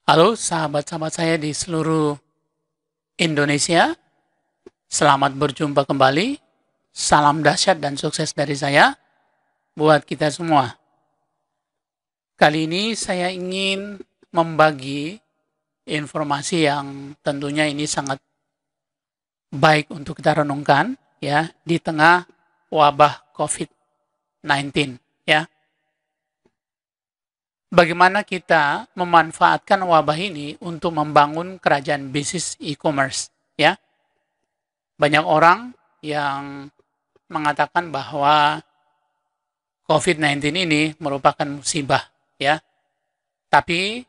Halo sahabat-sahabat saya di seluruh Indonesia, selamat berjumpa kembali. Salam dahsyat dan sukses dari saya buat kita semua. Kali ini saya ingin membagi informasi yang tentunya ini sangat baik untuk kita renungkan ya di tengah wabah COVID-19 ya. Bagaimana kita memanfaatkan wabah ini untuk membangun kerajaan bisnis e-commerce ya. Banyak orang yang mengatakan bahwa COVID-19 ini merupakan musibah ya. Tapi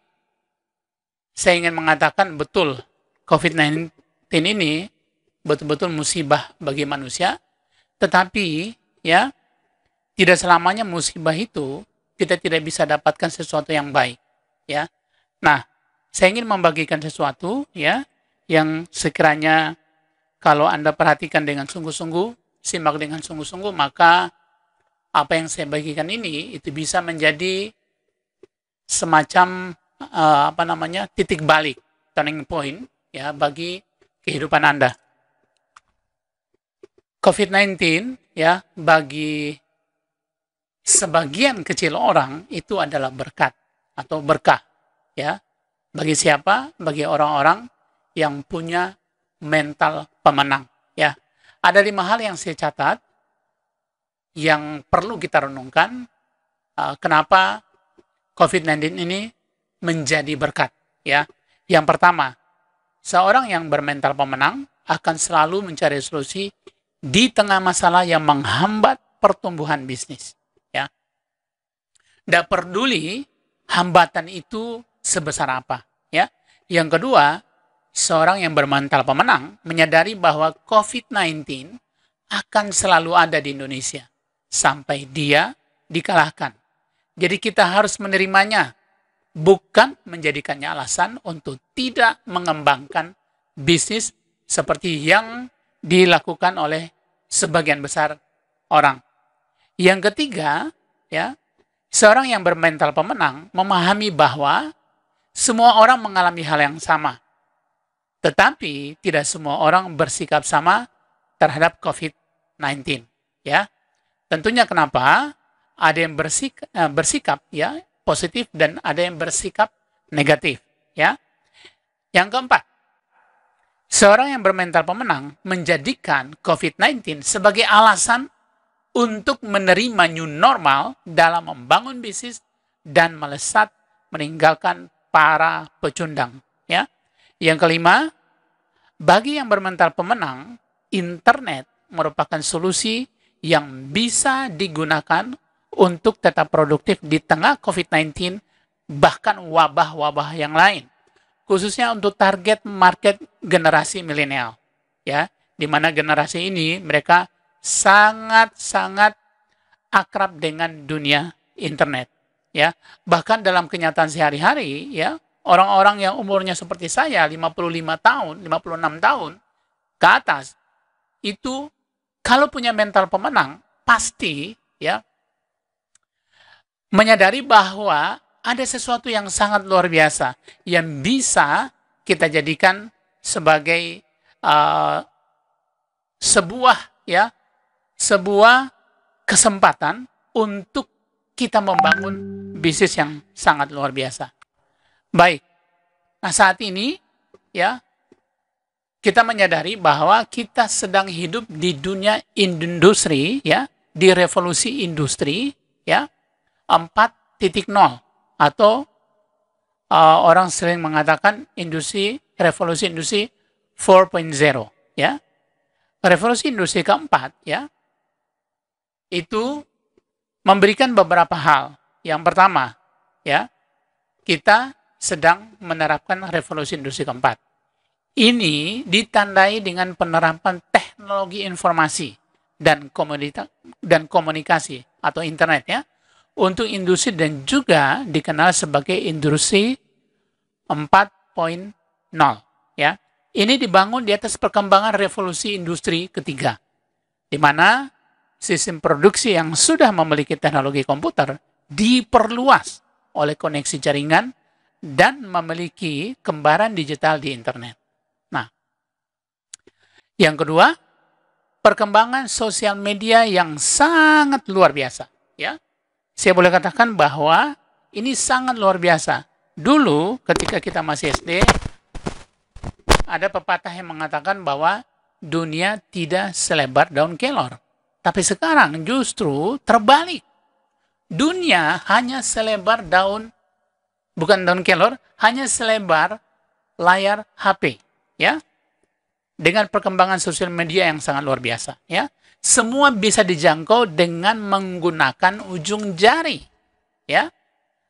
saya ingin mengatakan betul COVID-19 ini betul-betul musibah bagi manusia, tetapi ya tidak selamanya musibah itu kita tidak bisa dapatkan sesuatu yang baik ya. Nah, saya ingin membagikan sesuatu ya yang sekiranya kalau Anda perhatikan dengan sungguh-sungguh, simak dengan sungguh-sungguh, maka apa yang saya bagikan ini itu bisa menjadi semacam titik balik, turning point ya bagi kehidupan Anda. COVID-19 ya bagi sebagian kecil orang itu adalah berkat atau berkah ya. Bagi siapa? Bagi orang-orang yang punya mental pemenang ya. Ada 5 hal yang saya catat yang perlu kita renungkan kenapa COVID-19 ini menjadi berkat ya. Yang pertama, seorang yang bermental pemenang akan selalu mencari solusi di tengah masalah yang menghambat pertumbuhan bisnis. Tidak peduli hambatan itu sebesar apa. Ya. Yang kedua, seorang yang bermental pemenang menyadari bahwa COVID-19 akan selalu ada di Indonesia sampai dia dikalahkan. Jadi kita harus menerimanya, bukan menjadikannya alasan untuk tidak mengembangkan bisnis seperti yang dilakukan oleh sebagian besar orang. Yang ketiga, ya, seorang yang bermental pemenang memahami bahwa semua orang mengalami hal yang sama. Tetapi tidak semua orang bersikap sama terhadap COVID-19. Ya. Tentunya kenapa? Ada yang bersikap ya positif dan ada yang bersikap negatif. Ya. Yang keempat, seorang yang bermental pemenang menjadikan COVID-19 sebagai alasan untuk menerima new normal dalam membangun bisnis dan melesat meninggalkan para pecundang. Ya. Yang kelima, bagi yang bermental pemenang, internet merupakan solusi yang bisa digunakan untuk tetap produktif di tengah COVID-19, bahkan wabah-wabah yang lain. Khususnya untuk target market generasi milenial. Ya, di mana generasi ini mereka sangat-sangat akrab dengan dunia internet ya. Bahkan dalam kenyataan sehari-hari ya, orang-orang yang umurnya seperti saya 55 tahun, 56 tahun ke atas itu kalau punya mental pemenang pasti ya menyadari bahwa ada sesuatu yang sangat luar biasa yang bisa kita jadikan sebagai sebuah kesempatan untuk kita membangun bisnis yang sangat luar biasa. Baik, nah saat ini ya kita menyadari bahwa kita sedang hidup di dunia industri ya, di revolusi industri ya 4.0 atau orang sering mengatakan revolusi industri 4.0 ya. Revolusi industri keempat ya itu memberikan beberapa hal. Yang pertama, ya, kita sedang menerapkan revolusi industri keempat. Ini ditandai dengan penerapan teknologi informasi dan komunikasi atau internet ya untuk industri dan juga dikenal sebagai industri 4.0 ya. Ini dibangun di atas perkembangan revolusi industri ketiga, di mana sistem produksi yang sudah memiliki teknologi komputer diperluas oleh koneksi jaringan dan memiliki kembaran digital di internet. Nah, yang kedua, perkembangan sosial media yang sangat luar biasa. Ya, saya boleh katakan bahwa ini sangat luar biasa. Dulu ketika kita masih SD, ada pepatah yang mengatakan bahwa dunia tidak selebar daun kelor. Tapi sekarang justru terbalik. Dunia hanya selebar bukan daun kelor, hanya selebar layar HP. Ya, dengan perkembangan sosial media yang sangat luar biasa, ya, semua bisa dijangkau dengan menggunakan ujung jari, ya.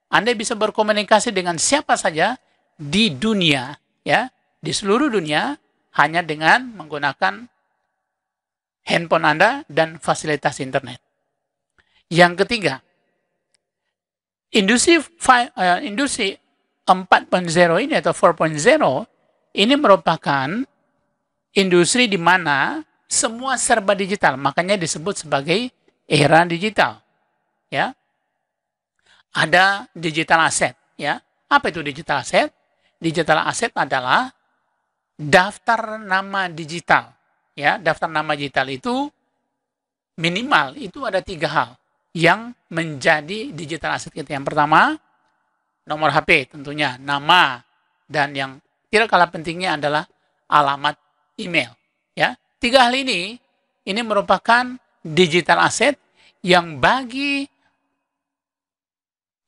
Anda bisa berkomunikasi dengan siapa saja di dunia, ya, di seluruh dunia hanya dengan menggunakan handphone Anda dan fasilitas internet. Yang ketiga, industri 4.0 ini atau 4.0 ini merupakan industri di mana semua serba digital, makanya disebut sebagai era digital. Ya, ada digital asset. Ya, apa itu digital asset? Digital asset adalah daftar nama digital. Ya, daftar nama digital itu minimal itu ada 3 hal yang menjadi digital asset kita. Yang pertama, nomor HP tentunya, nama, dan yang tidak kalah pentingnya adalah alamat email. Ya, 3 hal ini merupakan digital asset yang bagi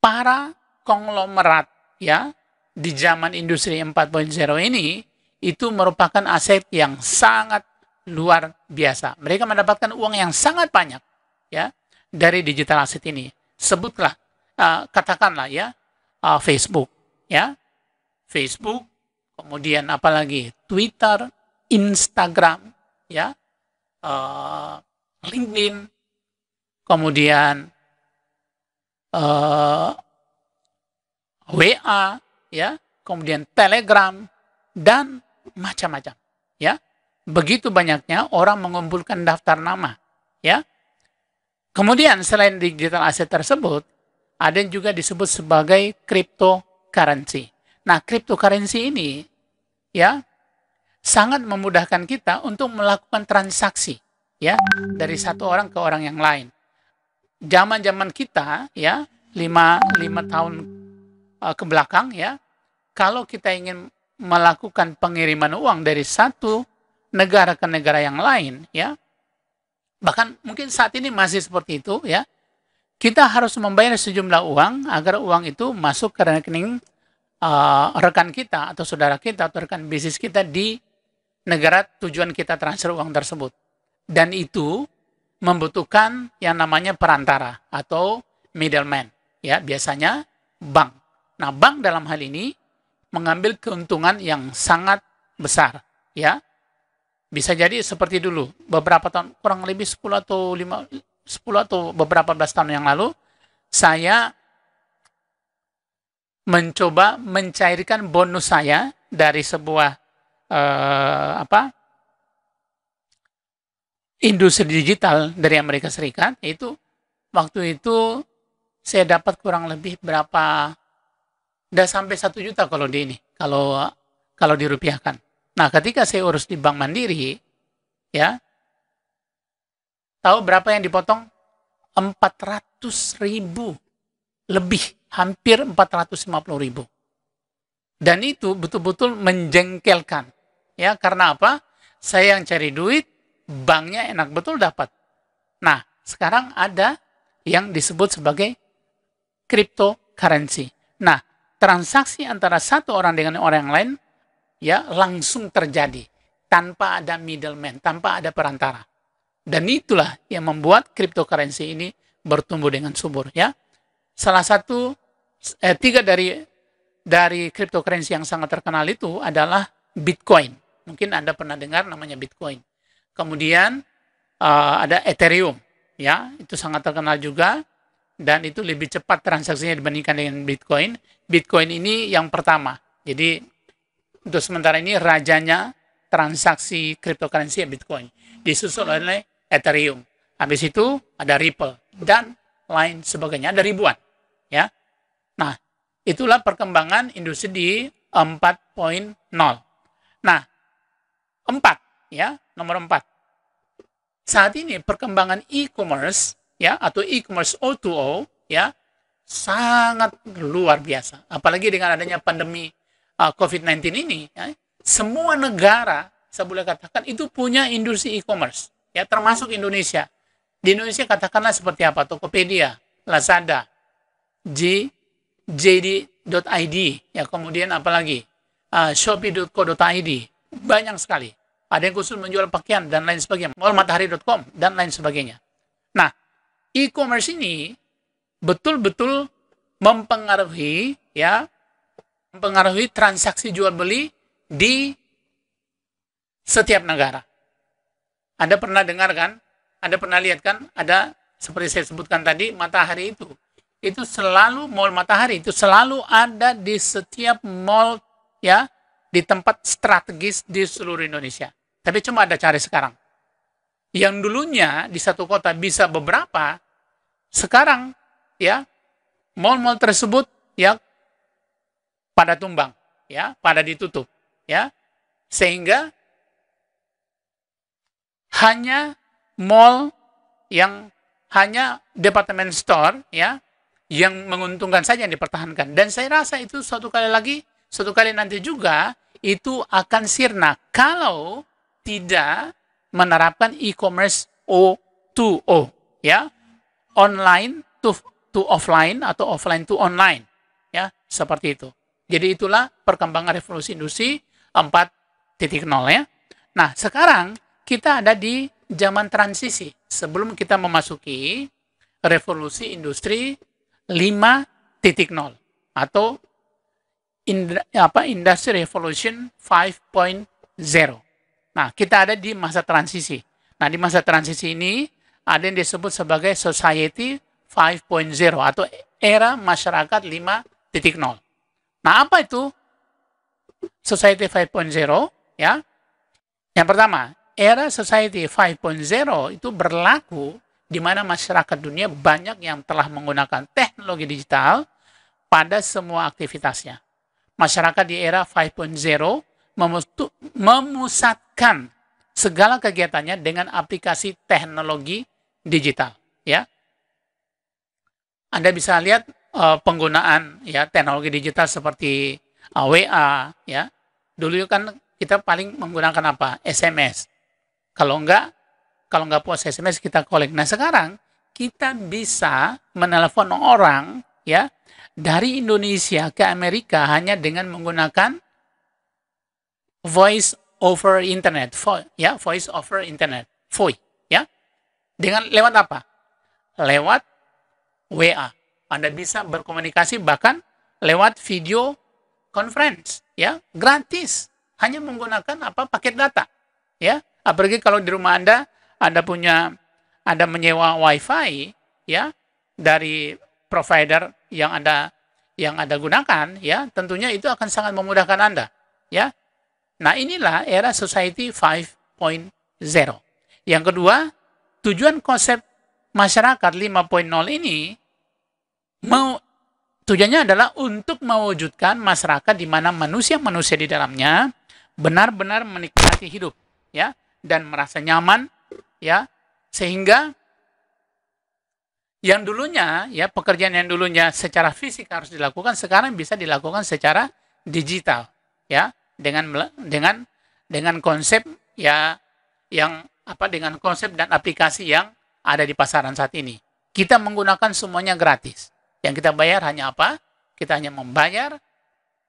para konglomerat, ya, di zaman industri 4.0 ini itu merupakan aset yang sangat luar biasa. Mereka mendapatkan uang yang sangat banyak, ya, dari digital asset ini. Sebutlah, katakanlah, ya, Facebook, ya, Facebook, kemudian apalagi Twitter, Instagram, ya, LinkedIn, kemudian WA, ya, kemudian Telegram, dan macam-macam, ya. Begitu banyaknya orang mengumpulkan daftar nama, ya. Kemudian selain digital asset tersebut, ada yang juga disebut sebagai cryptocurrency. Nah, cryptocurrency ini, ya, sangat memudahkan kita untuk melakukan transaksi, ya, dari satu orang ke orang yang lain. Zaman-zaman kita, ya, 5 tahun ke belakang, ya, kalau kita ingin melakukan pengiriman uang dari satu negara ke negara yang lain, ya, bahkan mungkin saat ini masih seperti itu, ya, kita harus membayar sejumlah uang agar uang itu masuk ke rekening rekan kita atau saudara kita atau rekan bisnis kita di negara tujuan kita transfer uang tersebut. Dan itu membutuhkan yang namanya perantara atau middleman, ya, biasanya bank. Nah, bank dalam hal ini mengambil keuntungan yang sangat besar, ya. Bisa jadi seperti dulu, beberapa tahun, kurang lebih 10 atau beberapa belas tahun yang lalu, saya mencoba mencairkan bonus saya dari sebuah industri digital dari Amerika Serikat. Itu waktu itu saya dapat kurang lebih berapa, udah sampai 1 juta kalau di ini, kalau dirupiahkan. Nah, ketika saya urus di Bank Mandiri, ya, tahu berapa yang dipotong? 400.000 lebih, hampir 450.000. Dan itu betul-betul menjengkelkan, ya, karena apa? Saya yang cari duit, banknya enak betul dapat. Nah, sekarang ada yang disebut sebagai cryptocurrency. Nah, transaksi antara satu orang dengan orang yang lain, ya, langsung terjadi tanpa ada middleman, tanpa ada perantara. Dan itulah yang membuat cryptocurrency ini bertumbuh dengan subur, ya. Salah satu 3 dari cryptocurrency yang sangat terkenal itu adalah Bitcoin. Mungkin Anda pernah dengar namanya Bitcoin. Kemudian ada Ethereum, ya, itu sangat terkenal juga dan itu lebih cepat transaksinya dibandingkan dengan Bitcoin. Bitcoin ini yang pertama. Jadi untuk sementara ini rajanya transaksi cryptocurrency Bitcoin. Disusul oleh Ethereum. Habis itu ada Ripple dan lain sebagainya. Ada ribuan, ya. Nah, Itulah perkembangan industri di 4.0. Nah, 4 ya, nomor 4. Saat ini perkembangan e-commerce ya atau e-commerce O2O ya sangat luar biasa. Apalagi dengan adanya pandemi COVID-19 ini, ya, semua negara saya boleh katakan itu punya industri e-commerce, ya termasuk Indonesia. Di Indonesia katakanlah seperti apa? Tokopedia, Lazada, JD.id, ya kemudian apalagi Shopee.co.id, banyak sekali. Ada yang khusus menjual pakaian dan lain sebagainya, mallmatahari.com dan lain sebagainya. Nah, e-commerce ini betul-betul mempengaruhi transaksi jual beli di setiap negara. Anda pernah dengar kan? Anda pernah lihat kan? Ada seperti saya sebutkan tadi, Matahari itu selalu mall Matahari itu selalu ada di setiap mall ya, di tempat strategis di seluruh Indonesia. Tapi cuma ada cari sekarang. Yang dulunya di satu kota bisa beberapa, sekarang ya mall-mall tersebut ya pada tumbang, ya, pada ditutup, ya. Sehingga hanya mall yang hanya department store ya yang menguntungkan saja yang dipertahankan. Dan saya rasa itu suatu kali nanti juga itu akan sirna kalau tidak menerapkan e-commerce O2O ya, online to offline atau offline to online ya, seperti itu. Jadi itulah perkembangan revolusi industri 4.0 ya. Nah, sekarang kita ada di zaman transisi sebelum kita memasuki revolusi industri 5.0 atau Industry Revolution 5.0. Nah, kita ada di masa transisi. Nah, di masa transisi ini ada yang disebut sebagai Society 5.0 atau era masyarakat 5.0. Nah, apa itu Society 5.0 ya? Yang pertama, era Society 5.0 itu berlaku di mana masyarakat dunia banyak yang telah menggunakan teknologi digital pada semua aktivitasnya. Masyarakat di era 5.0 memusatkan segala kegiatannya dengan aplikasi teknologi digital, ya. Anda bisa lihat penggunaan ya teknologi digital seperti WA, ya. Dulu kan kita paling menggunakan apa? SMS. Kalau enggak puas SMS kita collect. Nah, sekarang kita bisa menelepon orang ya dari Indonesia ke Amerika hanya dengan menggunakan voice over internet, voice over internet, VoIP, ya. Dengan lewat apa? Lewat WA. Anda bisa berkomunikasi bahkan lewat video conference, ya, gratis, hanya menggunakan paket data, ya. Apalagi kalau di rumah Anda menyewa WiFi, ya, dari provider yang Anda gunakan, ya, tentunya itu akan sangat memudahkan Anda, ya. Nah, inilah era Society 5.0. Yang kedua, tujuan konsep masyarakat 5.0 ini tujuannya adalah untuk mewujudkan masyarakat di mana manusia-manusia di dalamnya benar-benar menikmati hidup, ya, dan merasa nyaman, ya, sehingga yang dulunya, ya, pekerjaan yang dulunya secara fisik harus dilakukan, sekarang bisa dilakukan secara digital, ya, dengan konsep ya dengan konsep dan aplikasi yang ada di pasaran saat ini. Kita menggunakan semuanya gratis. Yang kita bayar hanya apa? Kita hanya membayar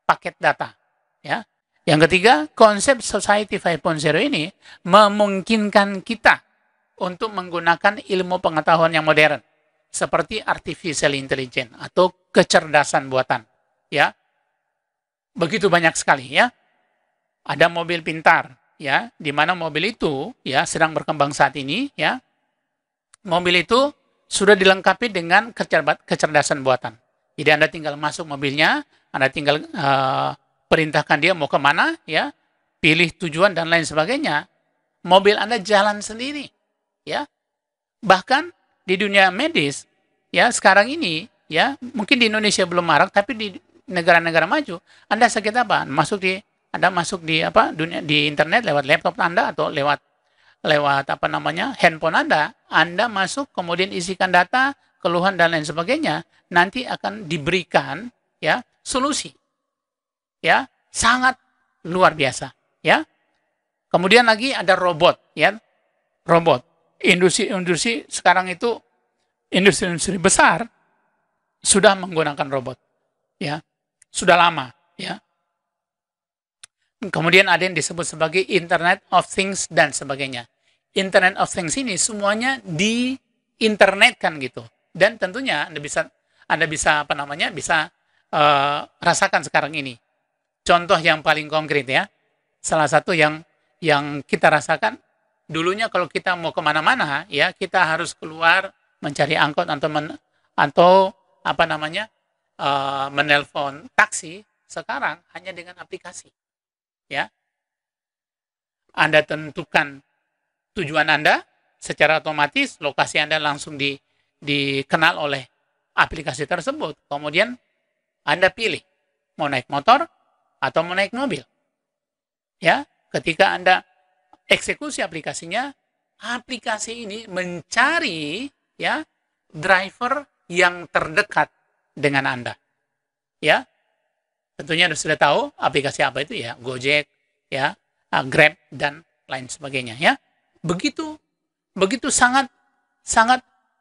paket data, ya. Yang ketiga, konsep Society 5.0 ini memungkinkan kita untuk menggunakan ilmu pengetahuan yang modern seperti artificial intelligence atau kecerdasan buatan, ya. Begitu banyak sekali, ya. Ada mobil pintar, ya, di mana mobil itu ya sedang berkembang saat ini, ya. Mobil itu sudah dilengkapi dengan kecerdasan buatan. Jadi Anda tinggal masuk mobilnya, Anda tinggal perintahkan dia mau kemana, ya, pilih tujuan dan lain sebagainya. Mobil Anda jalan sendiri, ya. Bahkan di dunia medis, ya, sekarang ini, ya, mungkin di Indonesia belum marak, tapi di negara-negara maju, Anda sakit apa? Anda masuk di di internet lewat laptop Anda atau lewat handphone Anda masuk kemudian isikan data, keluhan dan lain sebagainya, nanti akan diberikan ya solusi. Ya, sangat luar biasa, ya. Kemudian lagi ada robot, ya. Robot. Industri sekarang itu industri besar sudah menggunakan robot, ya. Sudah lama, ya. Kemudian ada yang disebut sebagai Internet of Things dan sebagainya. Internet of Things ini semuanya di internetkan gitu. Dan tentunya Anda bisa rasakan sekarang ini. Contoh yang paling konkret ya. Salah satu yang kita rasakan dulunya kalau kita mau kemana-mana ya kita harus keluar mencari angkot atau menelpon taksi. Sekarang hanya dengan aplikasi. Ya, Anda tentukan tujuan Anda secara otomatis, lokasi Anda langsung dikenal oleh aplikasi tersebut. Kemudian Anda pilih mau naik motor atau mau naik mobil. Ya, ketika Anda eksekusi aplikasinya, aplikasi ini mencari ya driver yang terdekat dengan Anda. Ya. Tentunya Anda sudah tahu aplikasi apa itu ya, Gojek, ya, Grab dan lain sebagainya ya. Begitu sangat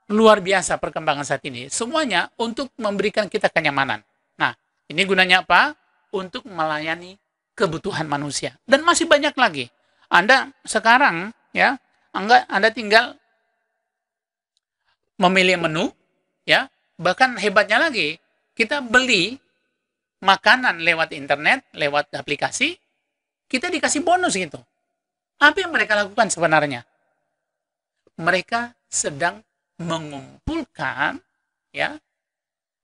luar biasa perkembangan saat ini. Semuanya untuk memberikan kita kenyamanan. Nah, ini gunanya apa? Untuk melayani kebutuhan manusia. Dan masih banyak lagi. Anda sekarang ya, Anda tinggal memilih menu ya. Bahkan hebatnya lagi, kita beli makanan lewat internet, lewat aplikasi, kita dikasih bonus gitu. Apa yang mereka lakukan sebenarnya? Mereka sedang mengumpulkan ya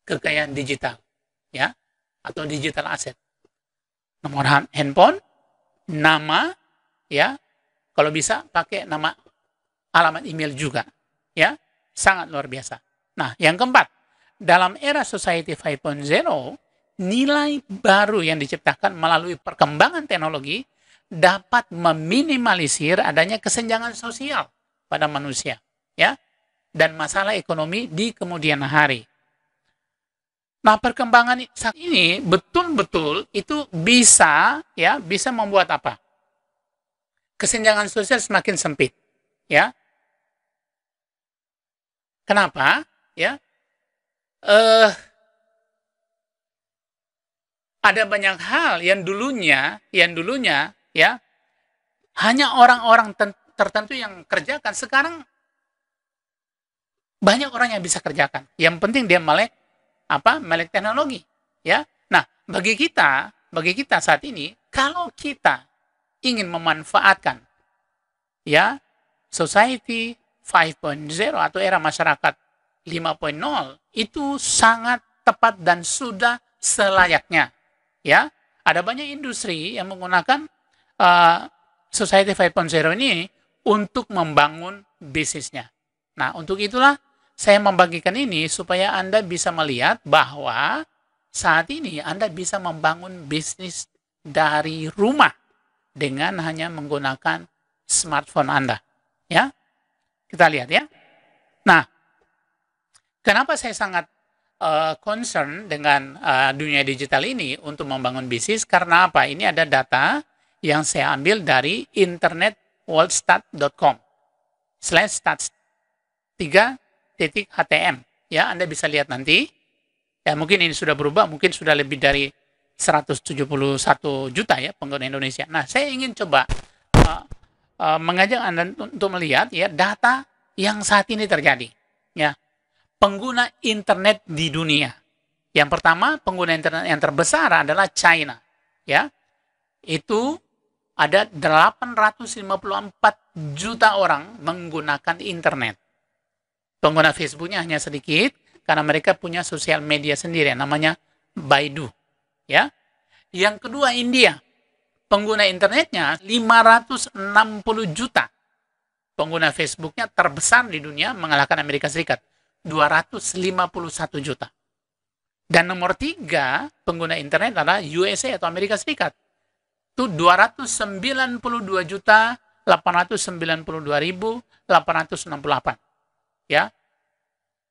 kekayaan digital ya atau digital asset. Nomor handphone, nama ya, kalau bisa pakai nama alamat email juga ya. Sangat luar biasa. Nah, yang keempat, dalam era Society 5.0 nilai baru yang diciptakan melalui perkembangan teknologi dapat meminimalisir adanya kesenjangan sosial pada manusia, ya, dan masalah ekonomi di kemudian hari. Nah, perkembangan saat ini betul-betul itu bisa membuat apa? Kesenjangan sosial semakin sempit, ya. Kenapa? Ya. Ada banyak hal yang dulunya ya hanya orang-orang tertentu yang kerjakan, sekarang banyak orang yang bisa kerjakan. Yang penting dia melek teknologi, ya. Nah, bagi kita saat ini kalau kita ingin memanfaatkan ya society 5.0 atau era masyarakat 5.0 itu sangat tepat dan sudah selayaknya. Ya, ada banyak industri yang menggunakan Society 5.0 ini untuk membangun bisnisnya. Nah, untuk itulah saya membagikan ini supaya Anda bisa melihat bahwa saat ini Anda bisa membangun bisnis dari rumah dengan hanya menggunakan smartphone Anda. Ya, kita lihat ya. Nah, kenapa saya sangat concern dengan dunia digital ini untuk membangun bisnis? Karena apa? Ini ada data yang saya ambil dari internetworldstat.com/stats3.htm. Ya, Anda bisa lihat nanti. Ya, mungkin ini sudah berubah, mungkin sudah lebih dari 171 juta ya pengguna Indonesia. Nah, saya ingin coba mengajak Anda untuk melihat ya data yang saat ini terjadi. Ya. Pengguna internet di dunia. Yang pertama, pengguna internet yang terbesar adalah China. Ya. Itu ada 854 juta orang menggunakan internet. Pengguna Facebooknya hanya sedikit karena mereka punya sosial media sendiri namanya Baidu. Ya. Yang kedua, India. Pengguna internetnya 560 juta. Pengguna Facebooknya terbesar di dunia mengalahkan Amerika Serikat. 251 juta. Dan nomor 3 pengguna internet adalah USA atau Amerika Serikat. Itu 292.892.868. Ya.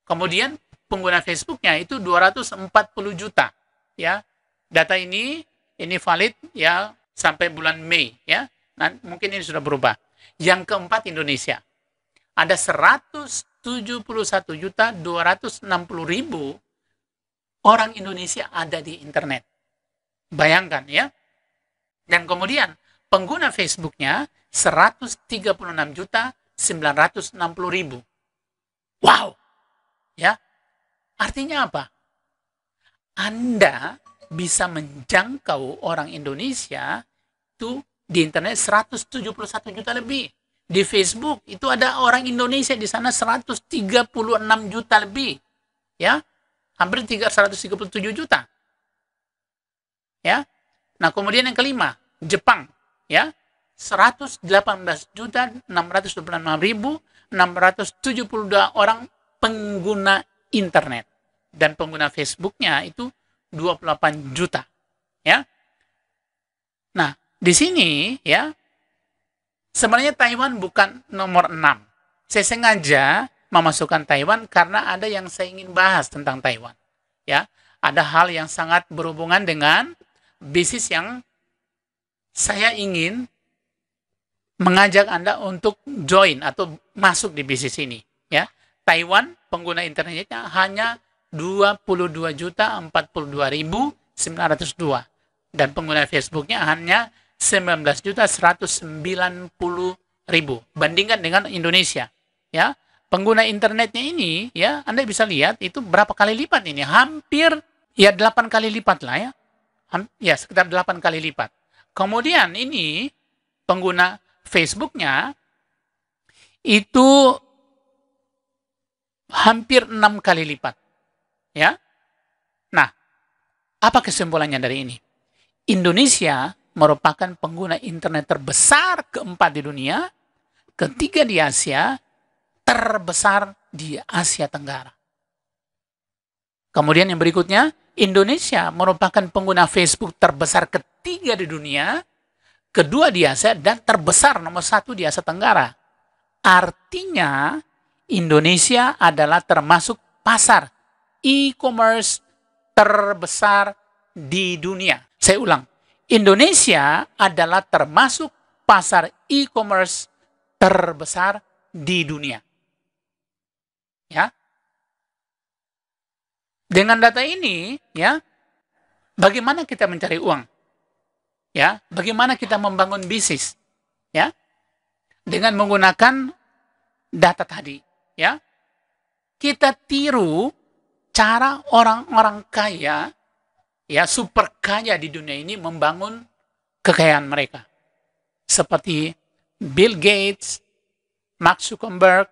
Kemudian pengguna Facebooknya itu 240 juta. Ya. Data ini valid ya sampai bulan Mei ya. Nah, mungkin ini sudah berubah. Yang keempat Indonesia. Ada 171.260.000 orang Indonesia ada di internet. Bayangkan ya. Dan kemudian pengguna Facebooknya 136.960.000. Wow. Ya. Artinya apa? Anda bisa menjangkau orang Indonesia itu di internet 171 juta lebih. Di Facebook itu ada orang Indonesia di sana 136 juta lebih. Ya. Hampir 137 juta. Ya. Nah, kemudian yang kelima, Jepang, ya. 118.626.672 orang pengguna internet dan pengguna Facebooknya itu 28 juta, ya. Nah, di sini ya sebenarnya Taiwan bukan nomor 6. Saya sengaja memasukkan Taiwan karena ada yang saya ingin bahas tentang Taiwan. Ya, ada hal yang sangat berhubungan dengan bisnis yang saya ingin mengajak Anda untuk join atau masuk di bisnis ini. Ya, Taiwan pengguna internetnya hanya 22.042.902 dan pengguna Facebooknya hanya 19.190.000. Bandingkan dengan Indonesia. Ya, pengguna internetnya ini, ya, Anda bisa lihat itu berapa kali lipat ini? Hampir, ya 8 kali lipat lah ya. Ya, sekitar 8 kali lipat. Kemudian ini, pengguna Facebooknya itu hampir 6 kali lipat. Ya. Nah, apa kesimpulannya dari ini? Indonesia merupakan pengguna internet terbesar keempat di dunia, ketiga di Asia, terbesar di Asia Tenggara. Kemudian yang berikutnya, Indonesia merupakan pengguna Facebook terbesar ketiga di dunia, kedua di Asia, dan terbesar nomor 1 di Asia Tenggara. Artinya, Indonesia adalah termasuk pasar e-commerce terbesar di dunia. Saya ulang, Indonesia adalah termasuk pasar e-commerce terbesar di dunia. Ya. Dengan data ini, ya, bagaimana kita mencari uang? Ya, bagaimana kita membangun bisnis? Ya. Dengan menggunakan data tadi, ya. Kita tiru cara orang-orang kaya, ya, super kaya di dunia ini membangun kekayaan mereka. Seperti Bill Gates, Mark Zuckerberg,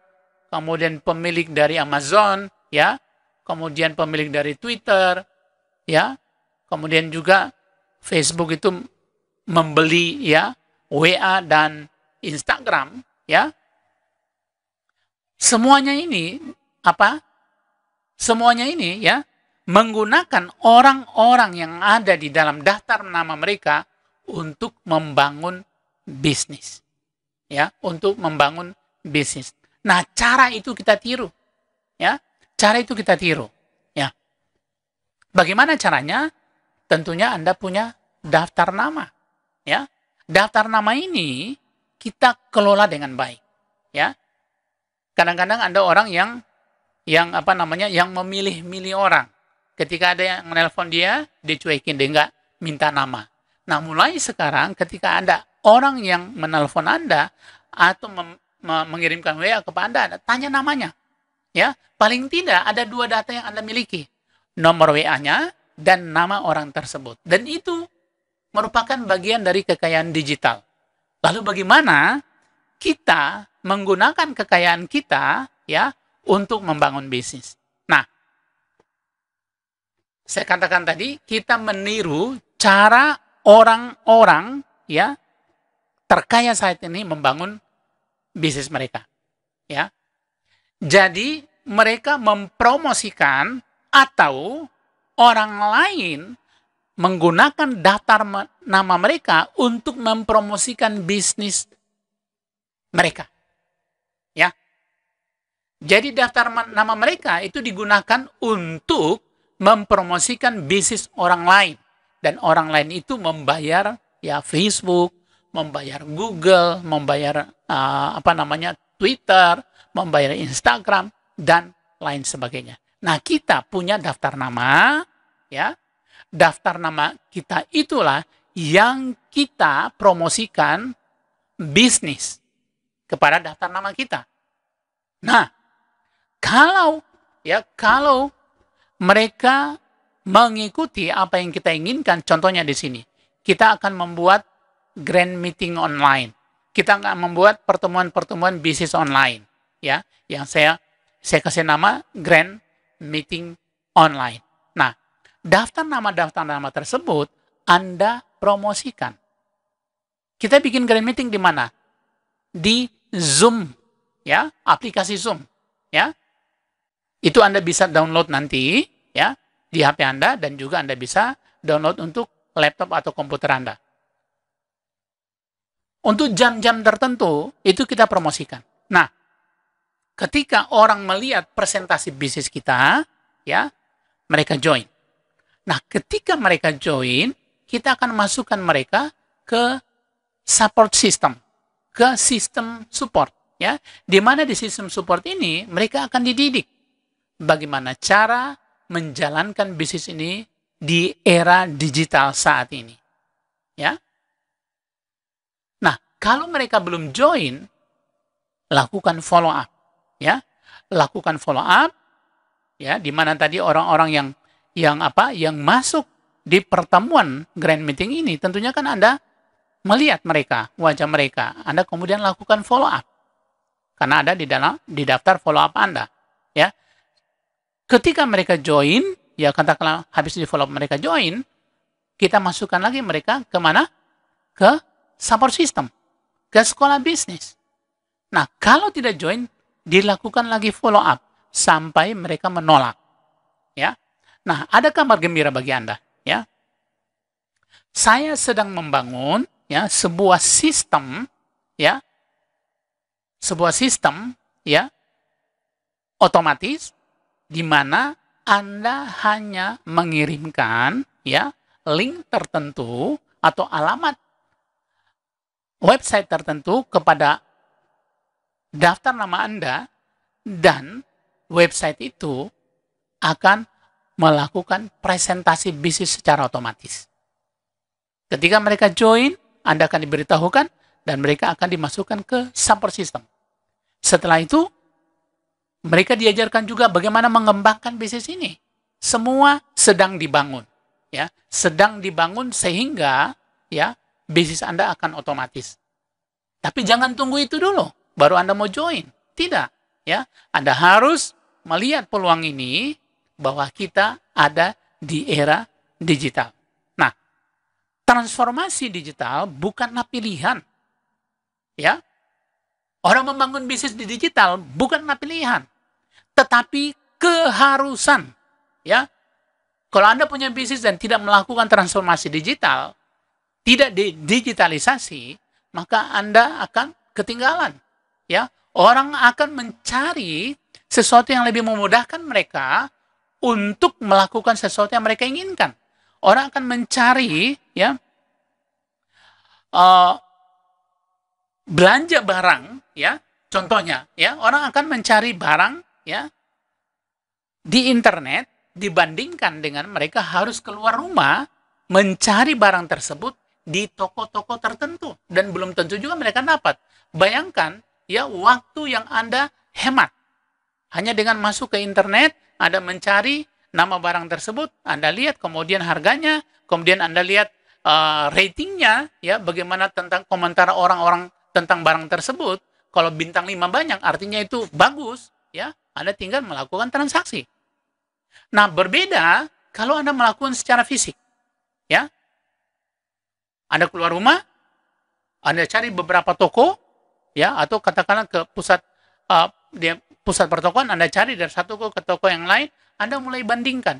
kemudian pemilik dari Amazon, ya, kemudian pemilik dari Twitter, ya, kemudian juga Facebook itu membeli, ya, WA dan Instagram, ya. Semuanya ini apa? Semuanya ini, ya, menggunakan orang-orang yang ada di dalam daftar nama mereka untuk membangun bisnis, ya, untuk membangun bisnis. Nah, cara itu kita tiru, ya, cara itu kita tiru, ya. Bagaimana caranya? Tentunya Anda punya daftar nama, ya. Daftar nama ini kita kelola dengan baik, ya. Kadang-kadang ada orang yang memilih-milih orang. Ketika ada yang menelpon dia cuekin, dia nggak minta nama. Nah, mulai sekarang ketika ada orang yang menelpon Anda atau mengirimkan WA kepada Anda, tanya namanya. Ya, paling tidak ada 2 data yang Anda miliki. Nomor WA-nya dan nama orang tersebut. Dan itu merupakan bagian dari kekayaan digital. Lalu bagaimana kita menggunakan kekayaan kita, ya, untuk membangun bisnis. Nah, saya katakan tadi, kita meniru cara orang-orang, ya, terkaya saat ini membangun bisnis mereka, ya. Jadi mereka mempromosikan atau orang lain menggunakan daftar nama mereka untuk mempromosikan bisnis mereka. Ya. Jadi daftar nama mereka itu digunakan untuk mempromosikan bisnis orang lain, dan orang lain itu membayar ya Facebook, membayar Google, membayar Twitter, membayar Instagram dan lain sebagainya. Nah, kita punya daftar nama, ya. Daftar nama kita itulah yang kita promosikan bisnis kepada daftar nama kita. Nah, kalau mereka mengikuti apa yang kita inginkan, contohnya di sini, kita akan membuat grand meeting online. Kita akan membuat pertemuan-pertemuan bisnis online, ya, yang saya kasih nama grand meeting online. Nah, daftar nama tersebut Anda promosikan. Kita bikin grand meeting di mana? Di Zoom, ya, aplikasi Zoom, ya. Itu Anda bisa download nanti, ya, di HP Anda, dan juga Anda bisa download untuk laptop atau komputer Anda. Untuk jam-jam tertentu itu kita promosikan. Nah, ketika orang melihat presentasi bisnis kita, ya, mereka join. Nah, ketika mereka join, kita akan masukkan mereka ke support system, ke sistem support, ya. Di mana di sistem support ini mereka akan dididik bagaimana cara menjalankan bisnis ini di era digital saat ini, ya. Nah, kalau mereka belum join, lakukan follow up, ya. Lakukan follow up, ya, di mana tadi orang-orang yang masuk di pertemuan grand meeting ini, tentunya kan Anda melihat mereka, wajah mereka. Anda kemudian lakukan follow up. Karena ada di daftar follow up Anda, ya. Ketika mereka join, ya katakanlah habis di follow up mereka join, kita masukkan lagi mereka ke mana? Ke support system, ke sekolah bisnis. Nah, kalau tidak join, dilakukan lagi follow up sampai mereka menolak, ya. Nah, ada kabar gembira bagi Anda, ya. Saya sedang membangun, ya, sebuah sistem, ya, otomatis di mana Anda hanya mengirimkan, ya, link tertentu atau alamat website tertentu kepada daftar nama Anda, dan website itu akan melakukan presentasi bisnis secara otomatis. Ketika mereka join, Anda akan diberitahukan dan mereka akan dimasukkan ke support system. Setelah itu, mereka diajarkan juga bagaimana mengembangkan bisnis ini. Semua sedang dibangun, ya, sedang dibangun sehingga, ya, bisnis Anda akan otomatis. Tapi jangan tunggu itu dulu, baru Anda mau join. Tidak, ya. Anda harus melihat peluang ini bahwa kita ada di era digital. Nah, transformasi digital bukanlah pilihan, ya. Orang membangun bisnis di digital bukanlah pilihan, tetapi keharusan, ya. Kalau Anda punya bisnis dan tidak melakukan transformasi digital, tidak digitalisasi, maka Anda akan ketinggalan, ya. Orang akan mencari sesuatu yang lebih memudahkan mereka untuk melakukan sesuatu yang mereka inginkan. Orang akan mencari, ya, belanja barang, ya, contohnya, ya, orang akan mencari barang, ya, di internet dibandingkan dengan mereka harus keluar rumah mencari barang tersebut di toko-toko tertentu, dan belum tentu juga mereka dapat. Bayangkan, ya, waktu yang Anda hemat hanya dengan masuk ke internet. Anda mencari nama barang tersebut, Anda lihat kemudian harganya, kemudian Anda lihat ratingnya, ya, bagaimana tentang komentar orang-orang tentang barang tersebut. Kalau bintang 5 banyak, artinya itu bagus, ya. Anda tinggal melakukan transaksi. Nah, berbeda kalau Anda melakukan secara fisik, ya. Anda keluar rumah, Anda cari beberapa toko, ya, atau katakanlah ke pusat pertokoan, Anda cari dari satu toko ke toko yang lain, Anda mulai bandingkan.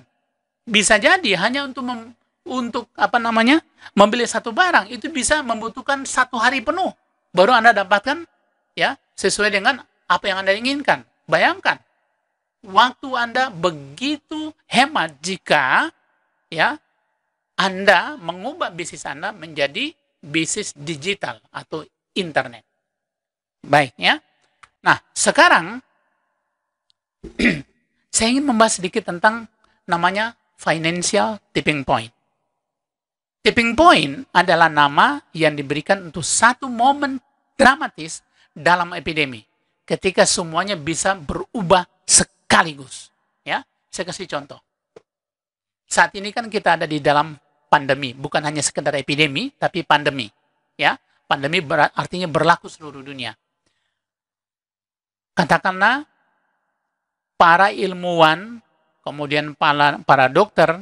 Bisa jadi hanya untuk membeli satu barang itu bisa membutuhkan 1 hari penuh baru Anda dapatkan ya sesuai dengan apa yang Anda inginkan. Bayangkan waktu Anda begitu hemat jika ya Anda mengubah bisnis Anda menjadi bisnis digital atau internet. Baik ya. Nah, sekarang saya ingin membahas sedikit tentang namanya financial tipping point. Tipping point adalah nama yang diberikan untuk satu momen dramatis dalam epidemi ketika semuanya bisa berubah sekaligus. Ya, saya kasih contoh. Saat ini kan kita ada di dalam pandemi, bukan hanya sekedar epidemi, tapi pandemi. Ya, pandemi artinya berlaku seluruh dunia. Katakanlah para ilmuwan, kemudian para dokter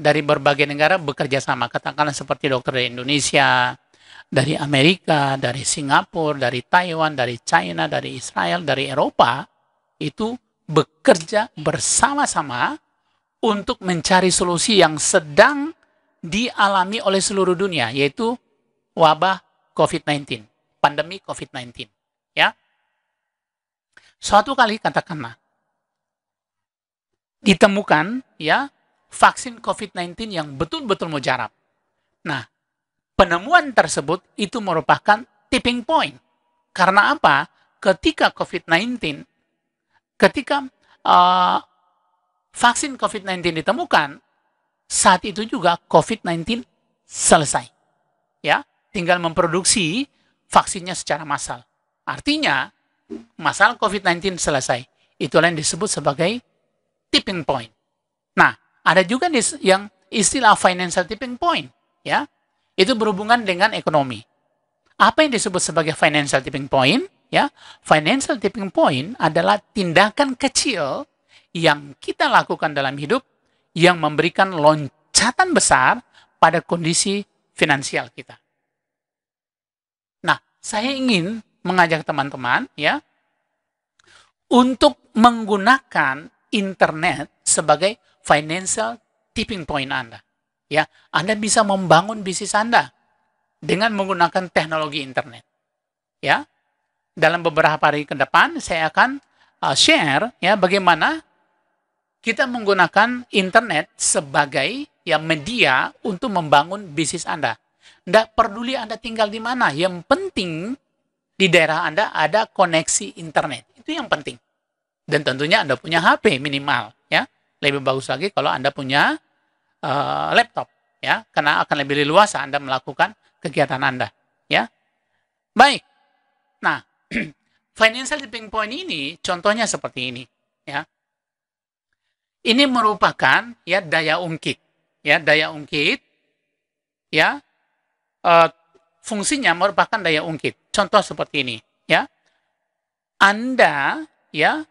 dari berbagai negara bekerja sama. Katakanlah seperti dokter dari Indonesia, dari Amerika, dari Singapura, dari Taiwan, dari China, dari Israel, dari Eropa, itu bekerja bersama-sama untuk mencari solusi yang sedang dialami oleh seluruh dunia, yaitu wabah COVID-19, pandemi COVID-19. Ya. Suatu kali katakanlah ditemukan ya vaksin COVID-19 yang betul-betul mujarab. Nah, penemuan tersebut itu merupakan tipping point. Karena apa? Ketika vaksin COVID-19 ditemukan, saat itu juga COVID-19 selesai. Ya, tinggal memproduksi vaksinnya secara massal. Artinya, masalah COVID-19 selesai. Itulah yang disebut sebagai tipping point. Nah, ada juga yang istilah financial tipping point, ya. Itu berhubungan dengan ekonomi. Apa yang disebut sebagai financial tipping point, ya? Financial tipping point adalah tindakan kecil yang kita lakukan dalam hidup yang memberikan loncatan besar pada kondisi finansial kita. Nah, saya ingin mengajak teman-teman ya untuk menggunakan internet sebagai financial tipping point Anda. Ya, Anda bisa membangun bisnis Anda dengan menggunakan teknologi internet. Ya, dalam beberapa hari ke depan saya akan share ya bagaimana kita menggunakan internet sebagai media untuk membangun bisnis Anda. Tidak peduli Anda tinggal di mana, yang penting di daerah Anda ada koneksi internet. Itu yang penting. Dan tentunya Anda punya HP minimal, ya. Lebih bagus lagi kalau Anda punya laptop, ya, karena akan lebih leluasa Anda melakukan kegiatan Anda, ya. Baik. Nah, financial tipping point ini contohnya seperti ini, ya. Ini merupakan ya daya ungkit, ya. Fungsinya merupakan daya ungkit. Contoh seperti ini, ya. Anda ya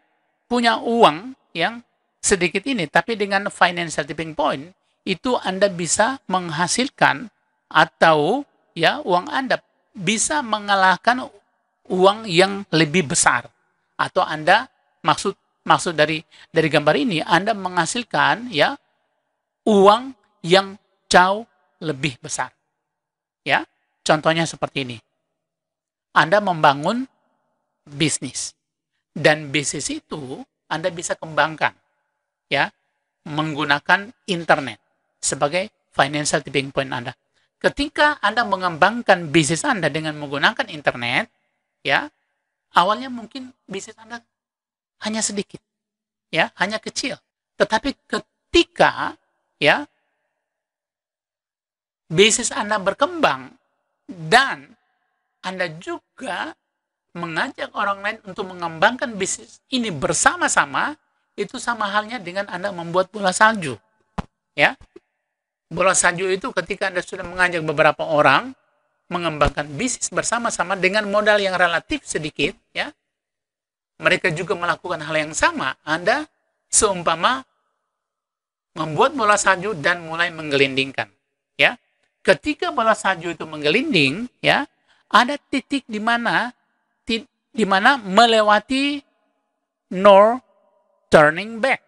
punya uang yang sedikit ini, tapi dengan financial tipping point itu Anda bisa menghasilkan atau ya uang Anda bisa mengalahkan uang yang lebih besar. Atau Anda maksud dari gambar ini Anda menghasilkan ya uang yang jauh lebih besar. Ya, contohnya seperti ini. Anda membangun bisnis. Dan bisnis itu Anda bisa kembangkan ya menggunakan internet sebagai financial tipping point Anda. Ketika Anda mengembangkan bisnis Anda dengan menggunakan internet, ya, awalnya mungkin bisnis Anda hanya sedikit, ya, hanya kecil. Tetapi ketika ya bisnis Anda berkembang dan Anda juga mengajak orang lain untuk mengembangkan bisnis ini bersama-sama, itu sama halnya dengan Anda membuat bola salju. Ya. Bola salju itu ketika Anda sudah mengajak beberapa orang mengembangkan bisnis bersama-sama dengan modal yang relatif sedikit, ya. Mereka juga melakukan hal yang sama. Anda seumpama membuat bola salju dan mulai menggelindingkan, ya. Ketika bola salju itu menggelinding, ya, ada titik di mana melewati no turning back.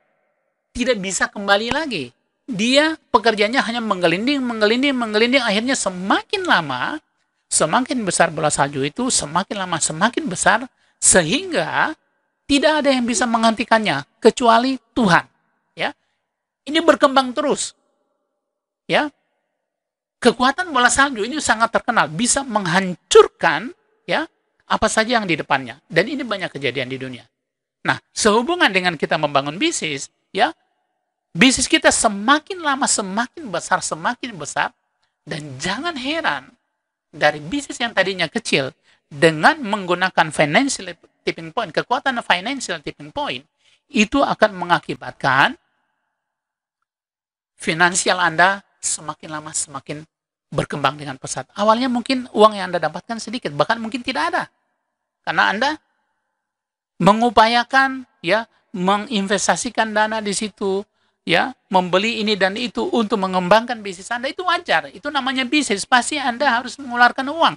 Tidak bisa kembali lagi. dia pekerjaannya hanya menggelinding, akhirnya semakin lama, semakin besar bola salju itu, semakin lama semakin besar, sehingga tidak ada yang bisa menghentikannya kecuali Tuhan. Ya, ini berkembang terus. Ya, kekuatan bola salju ini sangat terkenal, bisa menghancurkan ya apa saja yang di depannya. Dan ini banyak kejadian di dunia. Nah, sehubungan dengan kita membangun bisnis, ya, bisnis kita semakin lama semakin besar, dan jangan heran dari bisnis yang tadinya kecil dengan menggunakan financial tipping point, kekuatan financial tipping point, itu akan mengakibatkan finansial Anda semakin lama semakin berkembang dengan pesat. Awalnya mungkin uang yang Anda dapatkan sedikit, bahkan mungkin tidak ada. Karena Anda mengupayakan ya menginvestasikan dana di situ, ya, membeli ini dan itu untuk mengembangkan bisnis Anda, itu wajar. Itu namanya bisnis, pasti Anda harus mengeluarkan uang.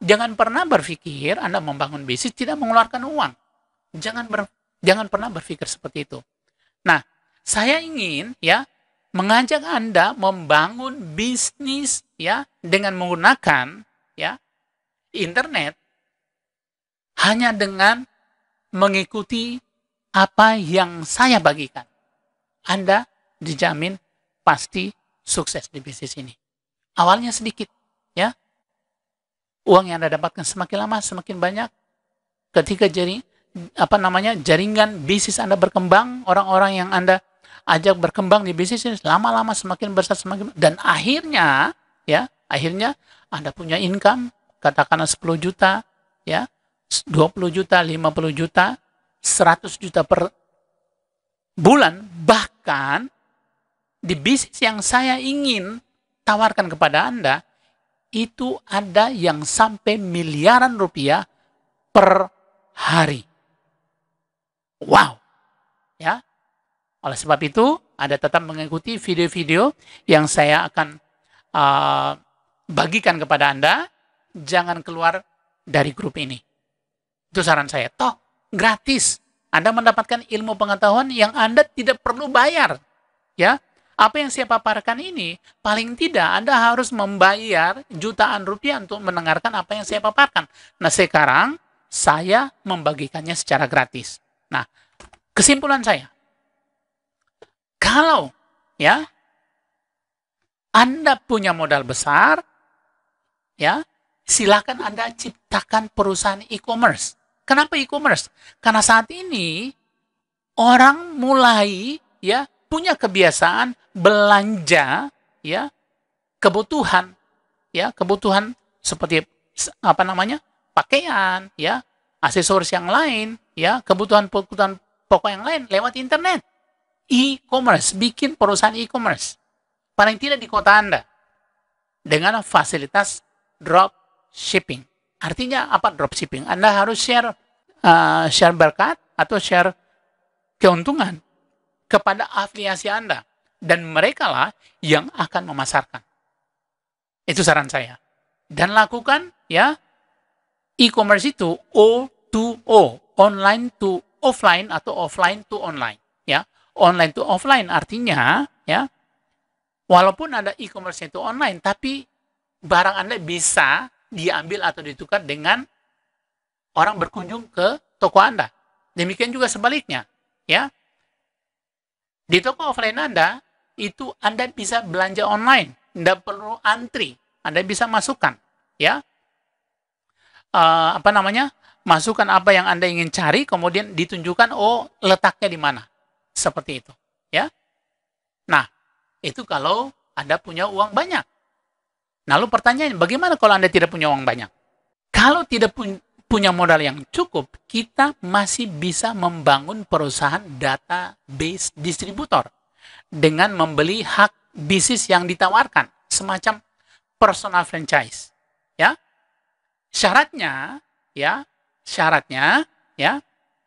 Jangan pernah berpikir Anda membangun bisnis tidak mengeluarkan uang. Jangan pernah berpikir seperti itu. Nah, saya ingin ya mengajak Anda membangun bisnis ya dengan menggunakan ya internet hanya dengan mengikuti apa yang saya bagikan. Anda dijamin pasti sukses di bisnis ini. Awalnya sedikit, ya. Uang yang Anda dapatkan semakin lama semakin banyak. Ketika jaringan bisnis Anda berkembang, orang-orang yang Anda ajak berkembang di bisnis ini lama-lama semakin besar dan akhirnya Anda punya income katakanlah 10 juta, ya, 20 juta, 50 juta, 100 juta per bulan, bahkan di bisnis yang saya ingin tawarkan kepada Anda, itu ada yang sampai miliaran rupiah per hari. Wow. Ya. Oleh sebab itu, Anda tetap mengikuti video-video yang saya akan bagikan kepada Anda. Jangan keluar dari grup ini. Itu saran saya. Toh, gratis. Anda mendapatkan ilmu pengetahuan yang Anda tidak perlu bayar. Ya, apa yang saya paparkan ini, paling tidak Anda harus membayar jutaan rupiah untuk mendengarkan apa yang saya paparkan. Nah, sekarang saya membagikannya secara gratis. Nah, kesimpulan saya, kalau ya Anda punya modal besar, ya, silakan Anda ciptakan perusahaan e-commerce. Kenapa e-commerce? Karena saat ini orang mulai ya punya kebiasaan belanja ya kebutuhan seperti pakaian ya, aksesoris yang lain ya, kebutuhan pokok yang lain lewat internet. E-commerce, bikin perusahaan e-commerce. Paling tidak di kota Anda dengan fasilitas drop shipping. Artinya apa drop shipping? Anda harus share berkat atau share keuntungan kepada afiliasi Anda. Dan mereka lah yang akan memasarkan. Itu saran saya. Dan lakukan ya e-commerce itu O2O, online to offline atau offline to online. Ya, online to offline artinya ya, walaupun ada e-commerce itu online, tapi barang Anda bisa diambil atau ditukar dengan orang berkunjung ke toko Anda. Demikian juga sebaliknya, ya. Di toko offline Anda, itu Anda bisa belanja online, tidak perlu antri. Anda bisa masukkan, ya. Masukkan apa yang Anda ingin cari, kemudian ditunjukkan, letaknya di mana. Seperti itu, ya. Nah, itu kalau Anda punya uang banyak. Lalu pertanyaannya, bagaimana kalau Anda tidak punya uang banyak? Kalau tidak punya modal yang cukup, kita masih bisa membangun perusahaan database distributor dengan membeli hak bisnis yang ditawarkan, semacam personal franchise. Ya, syaratnya,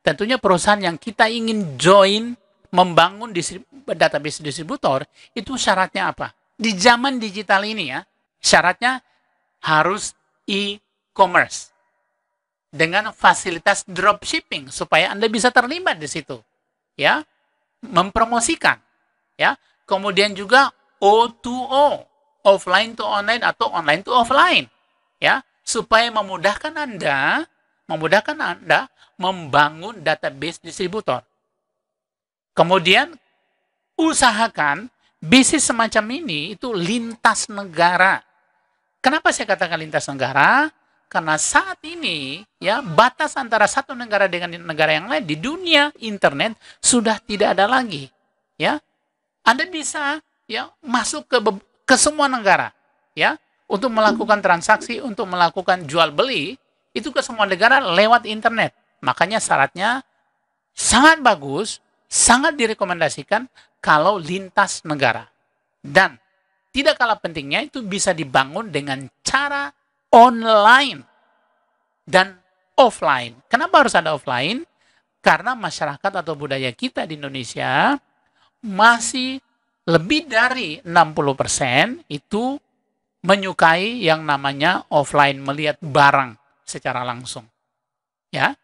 tentunya perusahaan yang kita ingin join membangun database distributor itu syaratnya apa? Di zaman digital ini ya. Syaratnya harus e-commerce dengan fasilitas dropshipping supaya Anda bisa terlibat di situ, ya, mempromosikan, ya. kemudian juga O2O, offline to online atau online to offline, ya, supaya memudahkan Anda membangun database distributor. Kemudian usahakan bisnis semacam ini itu lintas negara. Kenapa saya katakan lintas negara? Karena saat ini ya batas antara satu negara dengan negara yang lain di dunia internet sudah tidak ada lagi. Ya, Anda bisa ya masuk ke semua negara ya untuk melakukan transaksi, untuk melakukan jual beli itu ke semua negara lewat internet. Makanya syaratnya sangat bagus, sangat direkomendasikan kalau lintas negara. Dan tidak kalah pentingnya itu bisa dibangun dengan cara online dan offline. Kenapa harus ada offline? Karena masyarakat atau budaya kita di Indonesia masih lebih dari 60% itu menyukai yang namanya offline, melihat barang secara langsung. Ya.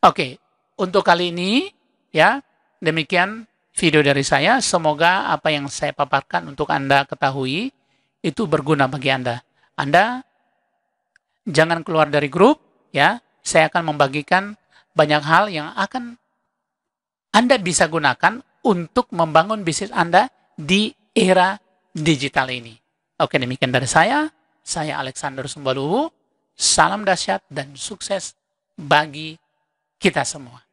Oke, untuk kali ini ya, demikian video dari saya. Semoga apa yang saya paparkan untuk Anda ketahui itu berguna bagi Anda. Anda jangan keluar dari grup, ya. Saya akan membagikan banyak hal yang akan Anda bisa gunakan untuk membangun bisnis Anda di era digital ini. Oke, demikian dari saya. Saya Alexander Sumbaluhu. Salam dahsyat dan sukses bagi kita semua.